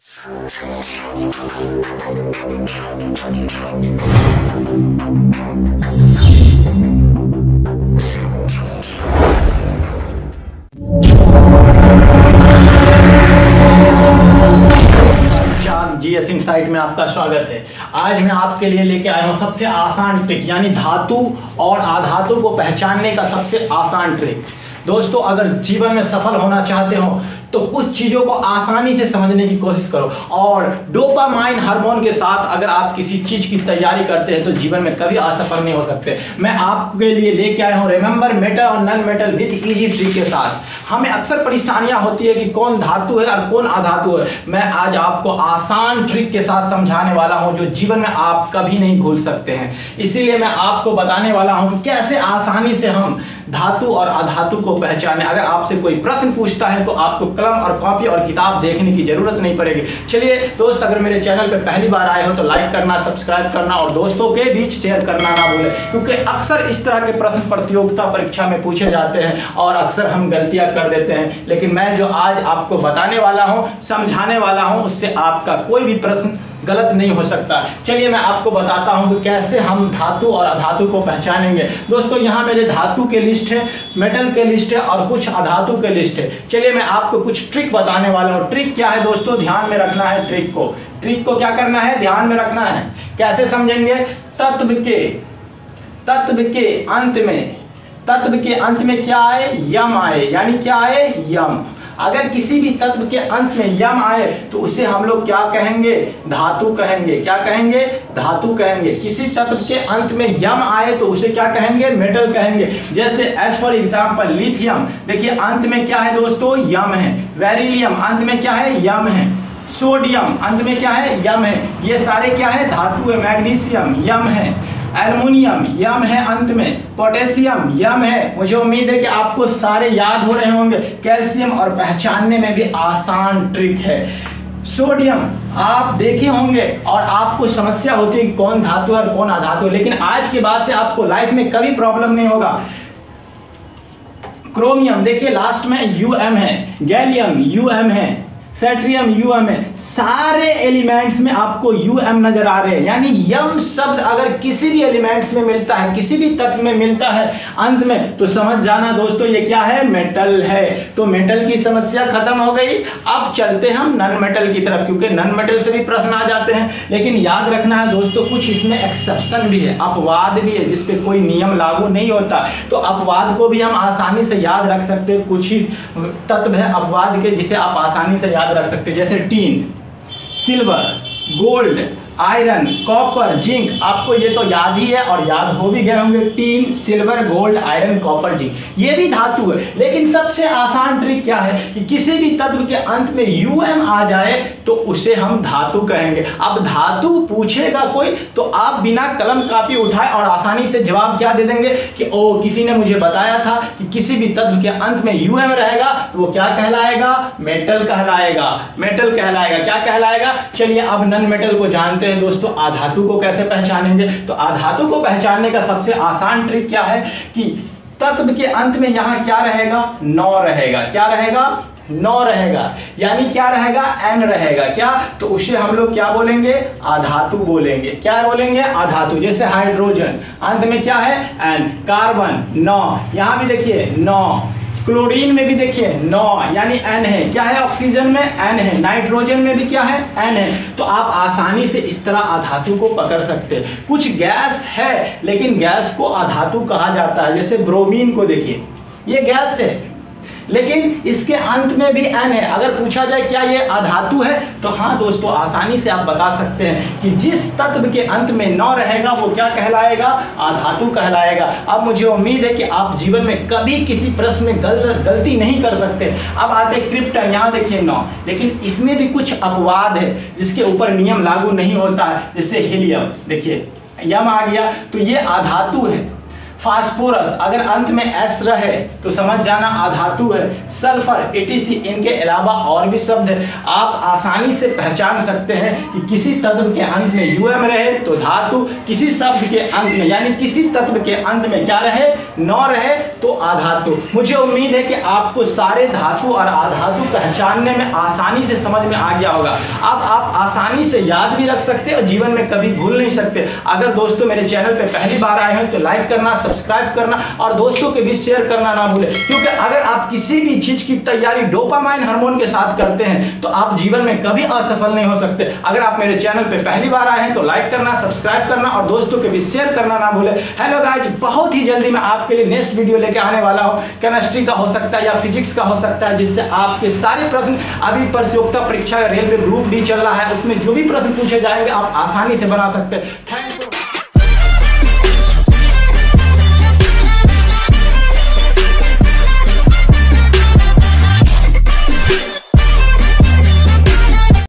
GS insight में आपका स्वागत है। आज मैं आपके लिए लेके आया हूँ सबसे आसान ट्रिक, यानी धातु और अधातु को पहचानने का सबसे आसान ट्रिक। दोस्तों, अगर जीवन में सफल होना चाहते हो तो कुछ चीज़ों को आसानी से समझने की कोशिश करो, और डोपामाइन हार्मोन के साथ अगर आप किसी चीज़ की तैयारी करते हैं तो जीवन में कभी असफल नहीं हो सकते। मैं आपके लिए लेके आया हूँ रिमेंबर मेटल और non metal with easy trick के साथ। हमें अक्सर परेशानियां होती है कि कौन धातु है और कौन अधातु है। मैं आज आपको आसान ट्रिक के साथ समझाने वाला हूँ जो जीवन में आप कभी नहीं भूल सकते हैं। इसीलिए मैं आपको बताने वाला हूँ कैसे आसानी से हम धातु और अधातु को पहचाने। अगर आपसे कोई प्रश्न पूछता है तो आपको कलम और कॉपी और किताब देखने की जरूरत नहीं पड़ेगी। चलिए दोस्त, अगर मेरे चैनल पे पहली बार आए हो तो लाइक करना, सब्सक्राइब करना और दोस्तों के बीच शेयर करना ना भूलें, क्योंकि अक्सर इस तरह के प्रश्न प्रतियोगिता परीक्षा में पूछे जाते हैं और अक्सर हम गलतियां कर देते हैं। लेकिन मैं जो आज आपको बताने वाला हूं, समझाने वाला हूं, उससे आपका कोई भी प्रश्न गलत नहीं हो सकता। चलिए मैं आपको बताता हूं कि कैसे हम धातु और अधातु को पहचानेंगे। दोस्तों, यहाँ मेरे धातु के लिस्ट है, मेटल के लिस्ट है और कुछ अधातु के लिस्ट है। चलिए मैं आपको कुछ ट्रिक बताने वाला हूँ। ट्रिक क्या है दोस्तों, ध्यान में रखना है। ट्रिक को क्या करना है, ध्यान में रखना है। कैसे समझेंगे? तत्व के अंत में क्या आए? यम आए। यानी क्या आए? यम। अगर किसी भी तत्व के अंत में यम आए तो उसे हम लोग क्या कहेंगे? धातु कहेंगे। क्या कहेंगे? धातु कहेंगे। किसी तत्व के अंत में यम आए तो उसे क्या कहेंगे? मेटल कहेंगे। जैसे एज फॉर एग्जांपल लिथियम, देखिए अंत में क्या है दोस्तों? यम है। बेरिलियम अंत में क्या है? यम है। सोडियम अंत में क्या है? यम है। ये सारे क्या है? धातु है। मैग्नीशियम यम है। एल्युमिनियम यम है अंत में। पोटेशियम यम है। मुझे उम्मीद है कि आपको सारे याद हो रहे होंगे। कैल्शियम, और पहचानने में भी आसान ट्रिक है। सोडियम आप देखे होंगे और आपको समस्या होती है कि कौन धातु है और कौन अधातु है, लेकिन आज के बाद से आपको लाइफ में कभी प्रॉब्लम नहीं होगा। क्रोमियम देखिए लास्ट में यूएम है। गैलियम यूएम है। सेट्रियम यूएम है। सारे एलिमेंट्स में आपको यूएम नजर आ रहे हैं। यानी यम शब्द अगर किसी भी एलिमेंट्स में मिलता है, किसी भी तत्व में मिलता है अंत में, तो समझ जाना दोस्तों ये क्या है? मेटल है। तो मेटल की समस्या खत्म हो गई। अब चलते हम नॉन मेटल की तरफ, क्योंकि नॉन मेटल से भी प्रश्न आ जाते हैं। लेकिन याद रखना है दोस्तों, कुछ इसमें एक्सेप्शन भी है, अपवाद भी है, जिसपे कोई नियम लागू नहीं होता। तो अपवाद को भी हम आसानी से याद रख सकते हैं। कुछ ही तत्व है अपवाद के जिसे आप आसानी से याद रख सकते हैं, जैसे tin, silver, gold, iron, copper, zinc. आपको ये तो याद ही है और याद हो भी गए होंगे। Tin, silver, gold, iron, copper, zinc, ये भी धातु है। लेकिन सबसे आसान ट्रिक क्या है कि किसी भी तत्व के अंत में यूएम आ जाए तो उसे हम धातु कहेंगे। अब धातु पूछेगा कोई तो आप बिना कलम कापी उठाए और आसानी से जवाब क्या दे देंगे कि ओ किसी ने मुझे बताया था कि किसी भी तत्व के अंत में यूएम रहेगा तो वो क्या कहलाएगा? मेटल कहलाएगा। मेटल कहलाएगा। क्या कहलाएगा? चलिए अब नॉन मेटल को जानते हैं दोस्तों। अधातु को कैसे पहचानेंगे? तो अधातु को पहचानने का सबसे आसान ट्रिक क्या है कि तत्व के अंत में यहाँ क्या रहेगा? नौ रहेगा। क्या रहेगा? 9 रहेगा। यानी क्या रहेगा? N रहेगा। क्या? तो उसे हम लोग क्या बोलेंगे? अधातु बोलेंगे। क्या बोलेंगे? अधातु। जैसे हाइड्रोजन अंत में क्या है? N। कार्बन 9, यहाँ भी देखिए 9। क्लोरीन में भी देखिए 9, यानी N है। क्या है? ऑक्सीजन में N है। नाइट्रोजन में भी क्या है? N है। तो आप आसानी से इस तरह अधातु को पकड़ सकते हैं। कुछ गैस है लेकिन गैस को अधातु कहा जाता है। जैसे ब्रोमीन को देखिए, ये गैस है लेकिन इसके अंत में भी N है। अगर पूछा जाए क्या ये अधातु है तो हाँ दोस्तों, आसानी से आप बता सकते हैं कि जिस तत्व के अंत में 9 रहेगा वो क्या कहलाएगा? अधातु कहलाएगा। अब मुझे उम्मीद है कि आप जीवन में कभी किसी प्रश्न में गलती नहीं कर सकते। अब आते क्रिप्टन, यहाँ देखिए 9, लेकिन इसमें भी कुछ अपवाद है जिसके ऊपर नियम लागू नहीं होता है। जैसे हीलियम, देखिए यम आ गया तो ये अधातु है। फास्फोरस अगर अंत में एस रहे तो समझ जाना अधातु है। सल्फर, एटीसी, इनके अलावा और भी शब्द है। आप आसानी से पहचान सकते हैं कि किसी तत्व के अंत में यूएम रहे तो धातु, किसी शब्द के अंत में यानी किसी तत्व के अंत में क्या रहे? 9 रहे तो अधातु। मुझे उम्मीद है कि आपको सारे धातु और अधातु पहचानने में आसानी से समझ में आ गया होगा। अब आप आसानी से याद भी रख सकते और जीवन में कभी भूल नहीं सकते। अगर दोस्तों मेरे चैनल पे पहली बार आए हैं तो लाइक करना, सब्सक्राइब करना और दोस्तों के बीच शेयर करना ना भूलें, क्योंकि अगर आप किसी भी चीज की तैयारी डोपामाइन हार्मोन के साथ करते हैं तो आप जीवन में कभी असफल नहीं हो सकते। अगर आप मेरे चैनल पे पहली बार आए हैं तो लाइक करना, सब्सक्राइब करना और दोस्तों के बीच शेयर करना ना भूलें। हेलो गाइस, बहुत ही जल्दी मैं आपके लिए नेक्स्ट वीडियो लेके आने वाला हूं। केमिस्ट्री का हो सकता है या फिजिक्स का हो सकता है, जिससे आपके सारे प्रश्न, अभी प्रतियोगिता परीक्षा रेलवे ग्रुप डी चल रहा है, उसमें जो भी प्रश्न पूछे जाएंगे आप आसानी से बना सकते हैं।